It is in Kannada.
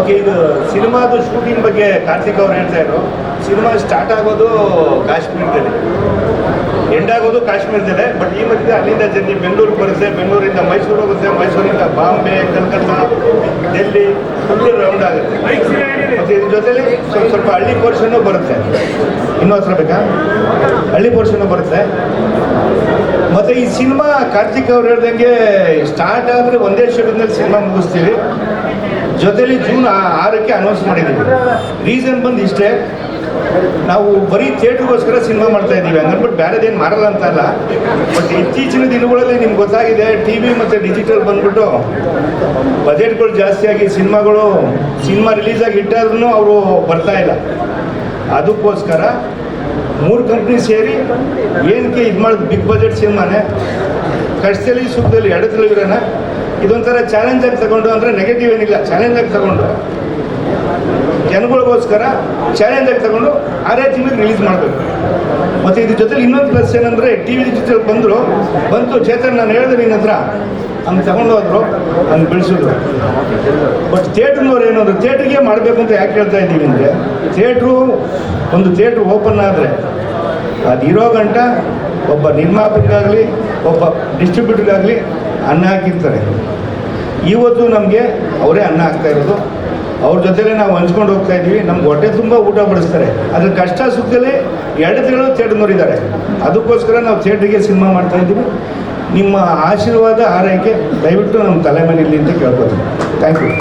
ಓಕೆ, ಇದು ಸಿನಿಮಾದು ಶೂಟಿಂಗ್ ಬಗ್ಗೆ ಕಾರ್ತಿಕ್ ಅವ್ರು ಹೇಳ್ತಾ ಇದ್ರು. ಸಿನಿಮಾ ಸ್ಟಾರ್ಟ್ ಆಗೋದು ಕಾಶ್ಮೀರದಲ್ಲಿ, ಎಂಡ್ ಆಗೋದು ಕಾಶ್ಮೀರದಲ್ಲೇ. ಬಟ್ ಈ ಮಧ್ಯೆ ಅಲ್ಲಿಂದ ಜರ್ನಿ ಬೆಂಗಳೂರಿಗೆ ಬರುತ್ತೆ, ಬೆಂಗಳೂರಿಂದ ಮೈಸೂರು ಹೋಗುತ್ತೆ, ಮೈಸೂರಿಂದ ಬಾಂಬೆ, ಕಲ್ಕತ್ತಾ, ಡೆಲ್ಲಿ ಫುಲ್ ರೌಂಡ್ ಆಗುತ್ತೆ. ಮತ್ತು ಇದ್ರ ಜೊತೆಲಿ ಸ್ವಲ್ಪ ಹಳ್ಳಿ ಪೋರ್ಷನ್ನು ಬರುತ್ತೆ. ಇನ್ನೂ ಹತ್ರ ಬೇಕಾ? ಹಳ್ಳಿ ಪೋರ್ಷನ್ನು ಬರುತ್ತೆ. ಮತ್ತು ಈ ಸಿನಿಮಾ ಕಾರ್ತಿಕ್ ಅವ್ರು ಹೇಳ್ದಂಗೆ ಸ್ಟಾರ್ಟ್ ಆದರೆ ಒಂದೇ ಶೆಡ್ಯೂಲ್ನಲ್ಲಿ ಸಿನಿಮಾ ಮುಗಿಸ್ತೀವಿ. ಜೊತೆಲಿ ಜೂನ್ 6ಕ್ಕೆ ಅನೌನ್ಸ್ ಮಾಡಿದ್ದೀವಿ. ರೀಸನ್ ಬಂದು ಇಷ್ಟೇ, ನಾವು ಬರೀ ಥಿಯೇಟ್ರಿಗೋಸ್ಕರ ಸಿನಿಮಾ ಮಾಡ್ತಾ ಇದ್ದೀವಿ, ಹಂಗನ್ಬಿಟ್ಟು ಬೇರೆದೇನು ಮಾರಲ್ಲ ಅಂತ ಅಲ್ಲ. ಬಟ್ ಇತ್ತೀಚಿನ ದಿನಗಳಲ್ಲಿ ನಿಮ್ಗೆ ಗೊತ್ತಾಗಿದೆ, ಟಿ ವಿ ಮತ್ತು ಡಿಜಿಟಲ್ ಬಂದ್ಬಿಟ್ಟು ಬಜೆಟ್ಗಳು ಜಾಸ್ತಿಯಾಗಿ ಸಿನಿಮಾ ರಿಲೀಸಾಗಿ ಇಟ್ಟಾದ್ರೂ ಅವರು ಬರ್ತಾ ಇಲ್ಲ. ಅದಕ್ಕೋಸ್ಕರ 3 ಕಂಪ್ನಿ ಸೇರಿ ಏನಕ್ಕೆ ಇದು ಮಾಡೋದು, ಬಿಗ್ ಬಜೆಟ್ ಸಿನಿಮಾನೇ ಕಷ್ಟದಲ್ಲಿ ಸುಖದಲ್ಲಿ ಎಡದಲ್ಲಿ ಇರೋಣ. ಇದೊಂಥರ ಚಾಲೆಂಜಾಗಿ ತಗೊಂಡು, ಅಂದರೆ ನೆಗೆಟಿವ್ ಏನಿಲ್ಲ, ಚಾಲೆಂಜಾಗಿ ತಗೊಂಡು ಜನಗಳಿಗೋಸ್ಕರ ಚಾಲೆಂಜಾಗಿ ತಗೊಂಡು 6 ತಿಂಗಳಿಗೆ ರಿಲೀಸ್ ಮಾಡಬೇಕು. ಮತ್ತು ಇದ್ರ ಜೊತೆಲಿ ಇನ್ನೊಂದು ಪ್ಲಸ್ ಏನಂದರೆ, ಟಿ ವಿ ಡಿಜಿಟಲ್ ಬಂತು ಚೇತನ್, ನಾನು ಹೇಳಿದೆ ನಿನ್ನ ಹತ್ರ, ಹಂಗೆ ತಗೊಂಡು ಹೋದ್ರು, ಹಂಗೆ ಬೆಳೆಸಿದ್ರು. ಬಟ್ ಥಿಯೇಟ್ರ್ನವ್ರು ಏನಂದ್ರು, ಥಿಯೇಟ್ರಿಗೆ ಮಾಡಬೇಕು ಅಂತ ಯಾಕೆ ಹೇಳ್ತಾ ಇದ್ದೀವಿ ಅಂದರೆ, ಒಂದು ಥಿಯೇಟ್ರ್ ಓಪನ್ ಆದರೆ ಅದಿರೋ ಗಂಟ ಒಬ್ಬ ನಿರ್ಮಾಪಕರಾಗಲಿ ಒಬ್ಬ ಡಿಸ್ಟ್ರಿಬ್ಯೂಟರ್ಗಾಗಲಿ ಅನ್ನ ಹಾಕಿರ್ತಾರೆ. ಇವತ್ತು ನಮಗೆ ಅವರೇ ಅನ್ನ ಹಾಕ್ತಾ ಇರೋದು, ಅವ್ರ ಜೊತೆಲೇ ನಾವು ಹಂಚ್ಕೊಂಡು ಹೋಗ್ತಾ ಇದ್ದೀವಿ. ನಮ್ಗೆ ಹೊಟ್ಟೆ ತುಂಬ ಊಟ ಬಡಿಸ್ತಾರೆ. ಅದ್ರ ಕಷ್ಟ ಸುಖದಲ್ಲಿ 2 ತಿಂಗಳು ಥಿಯೇಟ್ರ್ನವರಿದ್ದಾರೆ. ಅದಕ್ಕೋಸ್ಕರ ನಾವು ಥಿಯೇಟ್ರಿಗೆ ಸಿನಿಮಾ ಮಾಡ್ತಾ ಇದ್ದೀವಿ. ನಿಮ್ಮ ಆಶೀರ್ವಾದ ಆರೈಕೆ ದಯವಿಟ್ಟು ನಮ್ಮ ತಲೆ ಮೇಲೆ ಇರಲಿ ಅಂತ ಕೇಳ್ಕೊತೀನಿ. Thank you.